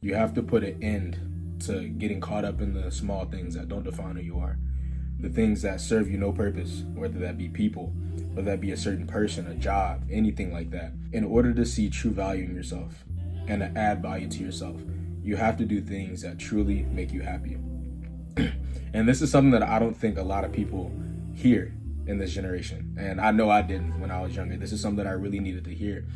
You have to put an end to getting caught up in the small things that don't define who you are. The things that serve you no purpose, whether that be people, whether that be a certain person, a job, anything like that. In order to see true value in yourself and to add value to yourself, you have to do things that truly make you happy. And this is something that I don't think a lot of people hear in this generation. And I know I didn't when I was younger. This is something that I really needed to hear,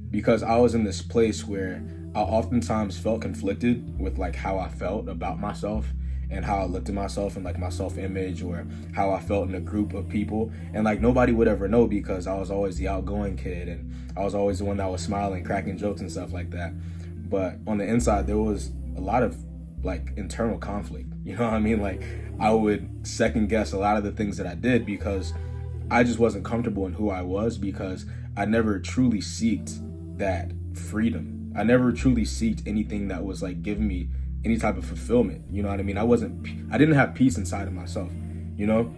because I was in this place where I oftentimes felt conflicted with like how I felt about myself and how I looked at myself and like my self-image, or how I felt in a group of people. And like nobody would ever know, because I was always the outgoing kid and I was always the one that was smiling, cracking jokes and stuff like that. But on the inside, there was a lot of like internal conflict. You know what I mean? Like I would second guess a lot of the things that I did because I just wasn't comfortable in who I was, because I never truly seeked that freedom. I never truly seeked anything that was like giving me any type of fulfillment. You know what I mean? I didn't have peace inside of myself, you know?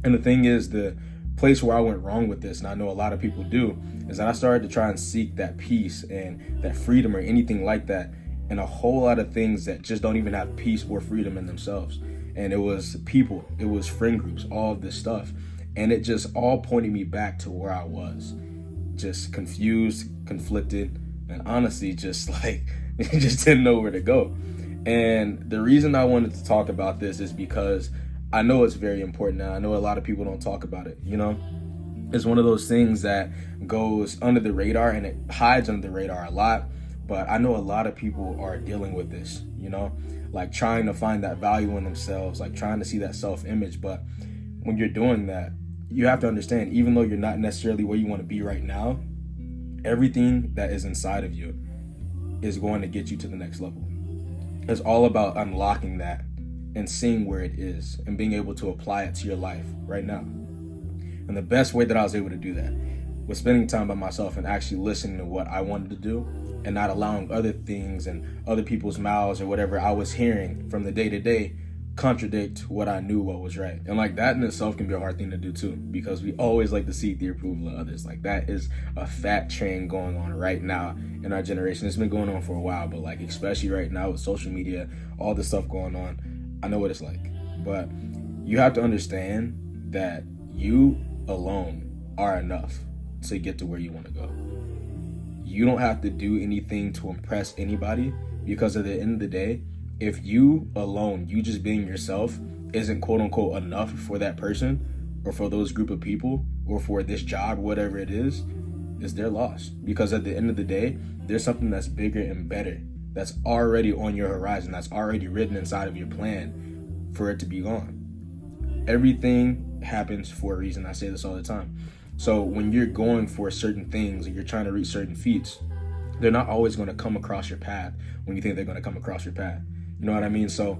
And the thing is, the place where I went wrong with this, and I know a lot of people do, is that I started to try and seek that peace and that freedom or anything like that in a whole lot of things that just don't even have peace or freedom in themselves. And it was people, it was friend groups, all of this stuff. And it just all pointed me back to where I was, just confused, conflicted, and honestly just like just didn't know where to go. And the reason I wanted to talk about this is because I know it's very important now. I know a lot of people don't talk about it, you know? It's one of those things that goes under the radar, and it hides under the radar a lot. But I know a lot of people are dealing with this, you know, like trying to find that value in themselves, like trying to see that self-image. But when you're doing that, you have to understand, even though you're not necessarily where you want to be right now, everything that is inside of you is going to get you to the next level. It's all about unlocking that and seeing where it is and being able to apply it to your life right now. And the best way that I was able to do that was spending time by myself and actually listening to what I wanted to do, and not allowing other things and other people's mouths or whatever I was hearing from the day to day contradict what I knew what was right. And like that in itself can be a hard thing to do too, because we always like to seek the approval of others. Like that is a fat train going on right now in our generation. It's been going on for a while, but like especially right now with social media, all this stuff going on, I know what it's like. But you have to understand that you alone are enough to get to where you want to go. You don't have to do anything to impress anybody, because at the end of the day, if you alone, you just being yourself, isn't quote unquote enough for that person or for those group of people or for this job, whatever it is, it's their loss. Because at the end of the day, there's something that's bigger and better that's already on your horizon, that's already written inside of your plan for it to be gone. Everything happens for a reason. I say this all the time. So when you're going for certain things and you're trying to reach certain feats, they're not always going to come across your path when you think they're going to come across your path. You know what I mean? So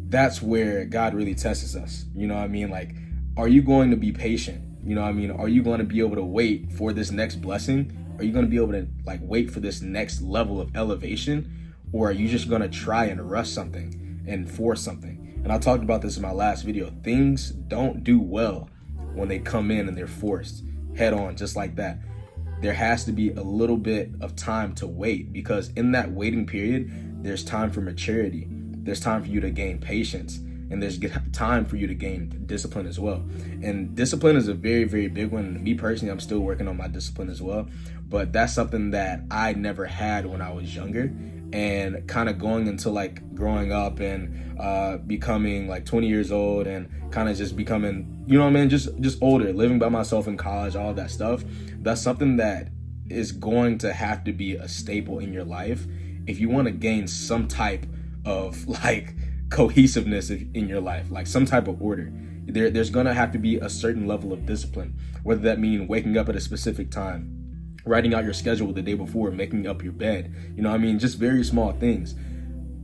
that's where God really tests us. You know what I mean? Like, are you going to be patient? You know what I mean? Are you going to be able to wait for this next blessing? Are you going to be able to like wait for this next level of elevation? Or are you just going to try and rush something and force something? And I talked about this in my last video. Things don't do well when they come in and they're forced head on, just like that. There has to be a little bit of time to wait, because in that waiting period, there's time for maturity. There's time for you to gain patience, and there's time for you to gain discipline as well. And discipline is a very, very big one. And me personally, I'm still working on my discipline as well. But that's something that I never had when I was younger, and kind of going into like growing up and becoming like 20 years old and kind of just becoming, you know what I mean, just older, living by myself in college, all that stuff. That's something that is going to have to be a staple in your life if you want to gain some type of like cohesiveness in your life, like some type of order. There's gonna have to be a certain level of discipline, whether that mean waking up at a specific time, writing out your schedule the day before, making up your bed, you know what I mean, just very small things.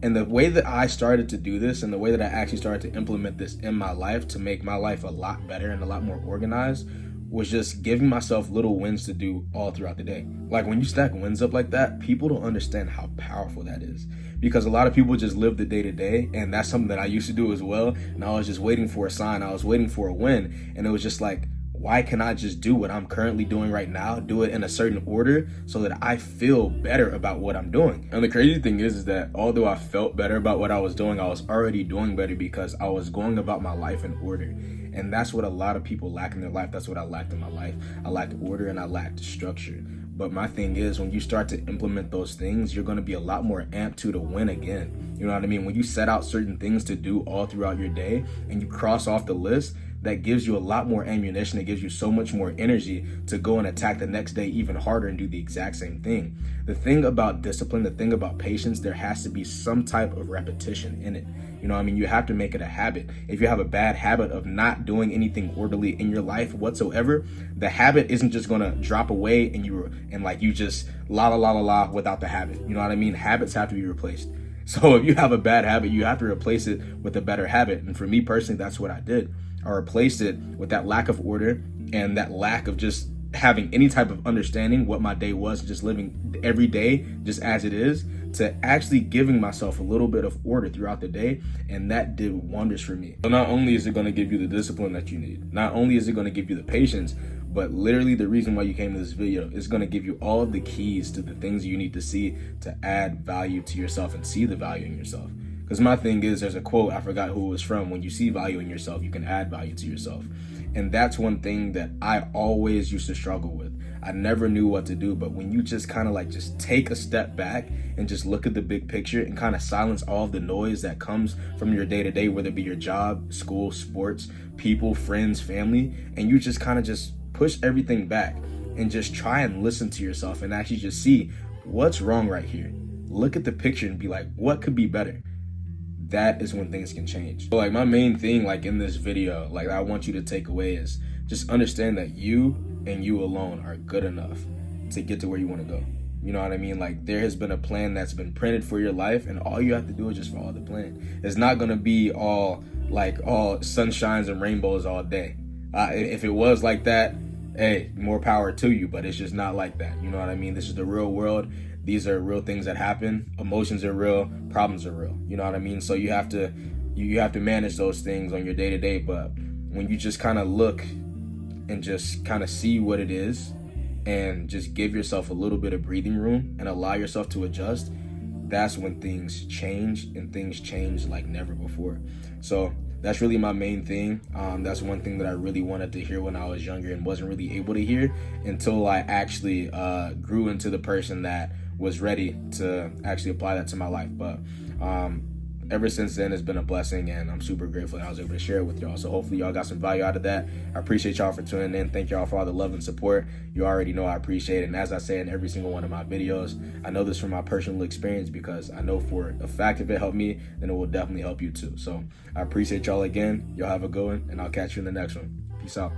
And the way that I started to do this, and the way that I actually started to implement this in my life to make my life a lot better and a lot more organized, was just giving myself little wins to do all throughout the day. Like when you stack wins up like that, people don't understand how powerful that is, because a lot of people just live the day to day, and that's something that I used to do as well. And I was just waiting for a sign, I was waiting for a win, and it was just like, why can I just do what I'm currently doing right now, do it in a certain order so that I feel better about what I'm doing? And the crazy thing is that although I felt better about what I was doing, I was already doing better because I was going about my life in order. And that's what a lot of people lack in their life. That's what I lacked in my life. I lacked order and I lacked structure. But my thing is, when you start to implement those things, you're going to be a lot more amped to win again. You know what I mean? When you set out certain things to do all throughout your day and you cross off the list, that gives you a lot more ammunition. It gives you so much more energy to go and attack the next day even harder and do the exact same thing. The thing about discipline, the thing about patience, there has to be some type of repetition in it. You know what I mean? You have to make it a habit. If you have a bad habit of not doing anything orderly in your life whatsoever, the habit isn't just gonna drop away and you just la without the habit. You know what I mean? Habits have to be replaced. So if you have a bad habit, you have to replace it with a better habit. And for me personally, that's what I did. I replaced it with that lack of order and that lack of just having any type of understanding what my day was, just living every day just as it is, to actually giving myself a little bit of order throughout the day. And that did wonders for me. So not only is it going to give you the discipline that you need, not only is it going to give you the patience, but literally the reason why you came to this video is going to give you all of the keys to the things you need to see to add value to yourself and see the value in yourself. Because my thing is, there's a quote, I forgot who it was from, when you see value in yourself, you can add value to yourself. And that's one thing that I always used to struggle with. I never knew what to do, but when you just kind of just take a step back and just look at the big picture and kind of silence all of the noise that comes from your day to day, whether it be your job, school, sports, people, friends, family, and you just kind of just push everything back and just try and listen to yourself and actually just see what's wrong right here. Look at the picture and be like, what could be better? That is when things can change. So my main thing in this video, I want you to take away is just understand that you and you alone are good enough to get to where you want to go. You know what I mean? There has been a plan that's been printed for your life, and all you have to do is just follow the plan. It's not gonna be all sunshines and rainbows all day. If it was like that, hey, more power to you, but it's just not like that. You know what I mean? This is the real world. These are real things that happen. Emotions are real. Problems are real. You know what I mean? So you have to manage those things on your day to day. But when you just kind of look and just kind of see what it is and just give yourself a little bit of breathing room and allow yourself to adjust, that's when things change, and things change like never before. So that's really my main thing. That's one thing that I really wanted to hear when I was younger and wasn't really able to hear until I actually grew into the person that was ready to actually apply that to my life. But ever since then, it's been a blessing, and I'm super grateful that I was able to share it with y'all. So hopefully y'all got some value out of that. I appreciate y'all for tuning in. Thank y'all for all the love and support. You already know I appreciate it. And as I say in every single one of my videos, I know this from my personal experience, because I know for a fact if it helped me, then it will definitely help you too. So I appreciate y'all again. Y'all have a good one, and I'll catch you in the next one. Peace out.